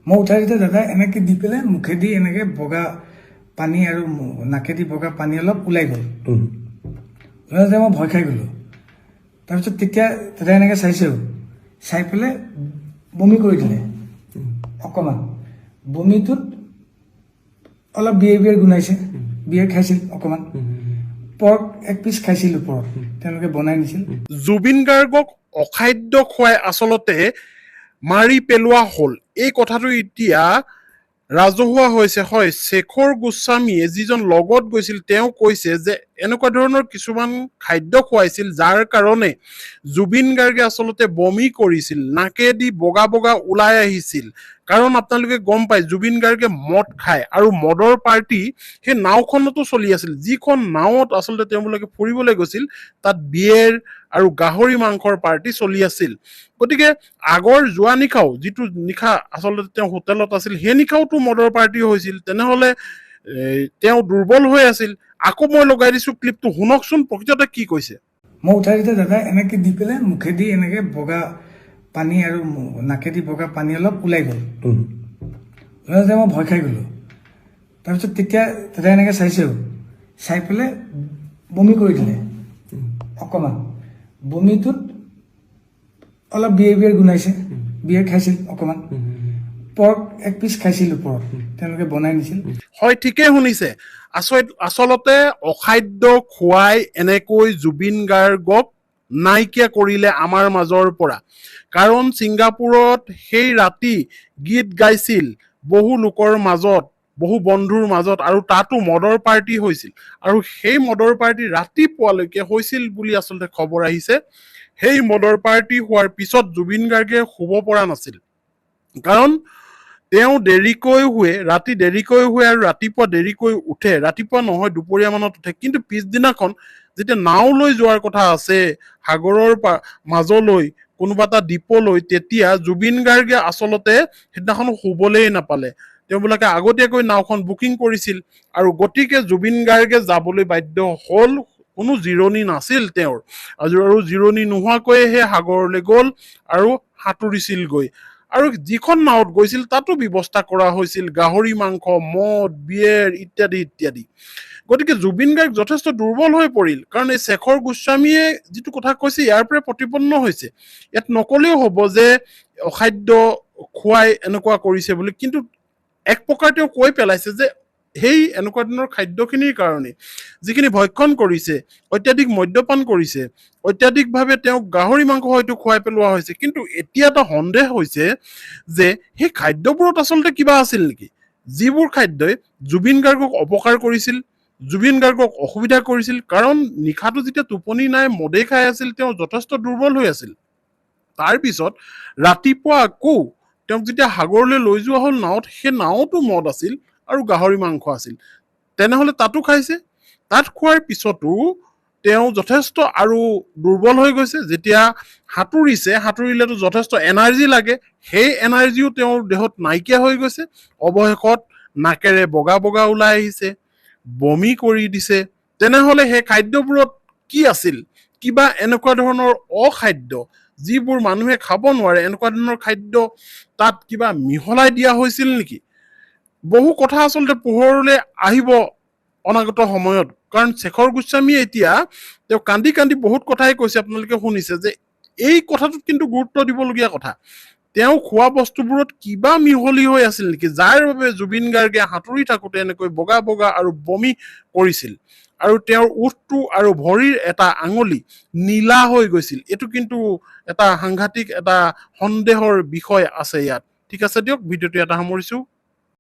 মই উঠাই দিতে দাদা এনেকৈ দি পেলাই মুখেদি এনেকৈ বগা পানী আৰু নাকেদি বগা পানী অলপ ওলাই গ'ল। ওলাই যাওঁতে মই ভয় খাই গ'লোঁ। তাৰপিছত তেতিয়া দাদাই এনেকৈ চাইছেও, চাই পেলাই বমি কৰি দিলে অকণমান। বমিটোত অলপ বিয়েৰ গোন্ধাইছে, বিয়েৰ খাইছিল অকণমান। পৰ্ক এক পিচ খাইছিল ওপৰত, তেওঁলোকে বনাই নিছিল। জুবিন গাৰ্গক অখাদ্য খুৱাই আচলতে মাৰি পেলোৱা হ'ল, এই কথাটো এতিয়া ৰাজহুৱা হৈছে। হয়, শেখৰ গোস্বামীয়ে যিজন লগত গৈছিল তেওঁ কৈছে যে এনেকুৱা ধৰণৰ কিছুমান খাদ্য খুৱাইছিল যাৰ কাৰণে জুবিন গাৰ্গে আচলতে বমি কৰিছিল, নাকেদি বগা বগা ওলাই আহিছিল। কাৰণ আপোনালোকে গম পায় জুবিন গাৰ্গে মদ খায় আৰু মদৰ পাৰ্টি সেই নাওখনতো চলি আছিল। যিখন নাৱত আচলতে তেওঁলোকে ফুৰিবলৈ গৈছিল তাত বিয়েৰ আৰু গাহৰি মাংসৰ পাৰ্টি চলি আছিল। গতিকে আগৰ যোৱা নিশাও যিটো নিশা আচলতে তেওঁ হোটেলত আছিল সেই নিশাওতো মদৰ পাৰ্টি হৈছিল। তেনেহলে তেওঁ দুৰ্বল হৈ আছিল। আকৌ মই লগাই দিছো ক্লিপটো, শুনকচোন প্ৰকৃততে কি কৈছে। মই উঠাই দিতে দাদা এনেকৈ দি পেলাই মুখেদি এনেকৈ বগা পানী আৰু নাকেদি বগা পানী অলপ ওলাই গ'ল। ওলাই যাওঁতে মই ভয় খাই গ'লোঁ। তাৰপিছত তেতিয়া দাদাই এনেকৈ চাইছেও, চাই পেলাই বমি কৰি দিলে অকণমান। বমিটোত অলপ বিয়েৰ গোন্ধাইছে, বিয়েৰ খাইছিল অকণমান। পৰ্ক এক পিচ খাইছিল ওপৰত, তেওঁলোকে বনাই নিছিল। হয়, ঠিকেই শুনিছে। আচলতে অখাদ্য খুৱাই এনেকৈ জুবিন গাৰ্গক নাইকিয়া কৰিলে আমাৰ মাজৰ পৰা। কাৰণ ছিংগাপুৰত সেই ৰাতি গীত গাইছিল বহু লোকৰ মাজত, বহু বন্ধুৰ মাজত, আৰু তাতো মদৰ পাৰ্টি হৈছিল। আৰু সেই মদৰ পাৰ্টি ৰাতিপুৱালৈকে হৈছিল বুলি আচলতে খবৰ আহিছে। সেই মদৰ পাৰ্টি হোৱাৰ পিছত জুবিন গাৰ্গে শুব পৰা নাছিল। কাৰণ তেওঁ দেৰিকৈ শুৱে, ৰাতি দেৰিকৈ শুৱে আৰু ৰাতিপুৱা দেৰিকৈ উঠে। ৰাতিপুৱা নহয়, দুপৰীয়া মানত উঠে। কিন্তু পিছদিনাখন যেতিয়া নাও লৈ যোৱাৰ কথা আছে সাগৰৰ মাজলৈ, কোনোবা এটা দ্বীপলৈ, তেতিয়া জুবিন গাৰ্গে আচলতে সেইদিনাখন শুবলেই নাপালে। তেওঁবিলাকে আগতীয়াকৈ নাওখন বুকিং কৰিছিল আৰু গতিকে জুবিন গাৰ্গে যাবলৈ বাধ্য হ'ল। কোনো জিৰণি নাছিল তেওঁৰ, আৰু জিৰণি নোহোৱাকৈয়ে সেই সাগৰলৈ গ'ল আৰু সাঁতুৰিছিলগৈ। আৰু যিখন নাৱত গৈছিল তাতো ব্যৱস্থা কৰা হৈছিল গাহৰি মাংস, মদ, বিয়েৰ ইত্যাদি ইত্যাদি। গতিকে জুবিন গাৰ্গ যথেষ্ট দুৰ্বল হৈ পৰিল। কাৰণ এই শেখৰ গোস্বামীয়ে যিটো কথা কৈছে ইয়াৰ পৰা প্ৰতিপন্ন হৈছে। ইয়াত নকলেও হ'ব যে অখাদ্য খুৱাই এনেকুৱা কৰিছে বুলি, কিন্তু এক প্ৰকাৰ তেওঁ কৈ পেলাইছে যে সেই এনেকুৱা ধৰণৰ খাদ্যখিনিৰ কাৰণে যিখিনি ভক্ষণ কৰিছে, অত্যাধিক মদ্যপান কৰিছে, অত্যাধিকভাৱে তেওঁক গাহৰি মাংস হয়তো খুৱাই পেলোৱা হৈছে। কিন্তু এতিয়া এটা সন্দেহ হৈছে যে সেই খাদ্যবোৰত আচলতে কিবা আছিল নেকি, যিবোৰ খাদ্যই জুবিন গাৰ্গক অপকাৰ কৰিছিল, জুবিন গাৰ্গক অসুবিধা কৰিছিল। কাৰণ নিশাটো যেতিয়া টোপনি নাই, মদে খাই আছিল, তেওঁ যথেষ্ট দুৰ্বল হৈ আছিল। তাৰপিছত ৰাতিপুৱা আকৌ তেওঁক যেতিয়া সাগৰলৈ লৈ যোৱা হ'ল নাৱত, সেই নাৱতো মদ আছিল আৰু গাহৰি মাংস আছিল। তেনেহলে তাতো খাইছে। তাত খোৱাৰ পিছতো তেওঁ যথেষ্ট আৰু দুৰ্বল হৈ গৈছে। যেতিয়া সাঁতুৰিছে, সাঁতুৰিলেতো যথেষ্ট এনাৰ্জি লাগে, সেই এনাৰ্জিও তেওঁৰ দেহত নাইকিয়া হৈ গৈছে। অৱশেষত নাকেৰে বগা বগা ওলাই আহিছে, বমি কৰি দিছে। তেনেহলে সেই খাদ্যবোৰত কি আছিল? কিবা এনেকুৱা ধৰণৰ অখাদ্য যিবোৰ মানুহে খাব নোৱাৰে, এনেকুৱা ধৰণৰ খাদ্য তাত কিবা মিহলাই দিয়া হৈছিল নেকি? বহু কথা আচলতে পোহৰলৈ আহিব অনাগত সময়ত। কাৰণ শেখৰ গোস্বামীয়ে এতিয়া তেওঁ কান্দি কান্দি বহুত কথাই কৈছে, আপোনালোকে শুনিছে যে এই কথাটোত কিন্তু গুৰুত্ব দিবলগীয়া কথা। তেওঁ খোৱা বস্তুবোৰত কিবা মিহলি হৈ আছিল নেকি, যাৰ বাবে জুবিন গাৰ্গে সাঁতুৰি থাকোতে এনেকৈ বগা বগা আৰু বমি কৰিছিল, আৰু তেওঁৰ ওঠটো আৰু ভৰিৰ এটা আঙুলি নীলা হৈ গৈছিল। এইটো কিন্তু এটা সাংঘাতিক এটা সন্দেহৰ বিষয় আছে ইয়াত। ঠিক আছে দিয়ক, ভিডিঅ'টো এটা সামৰিছো।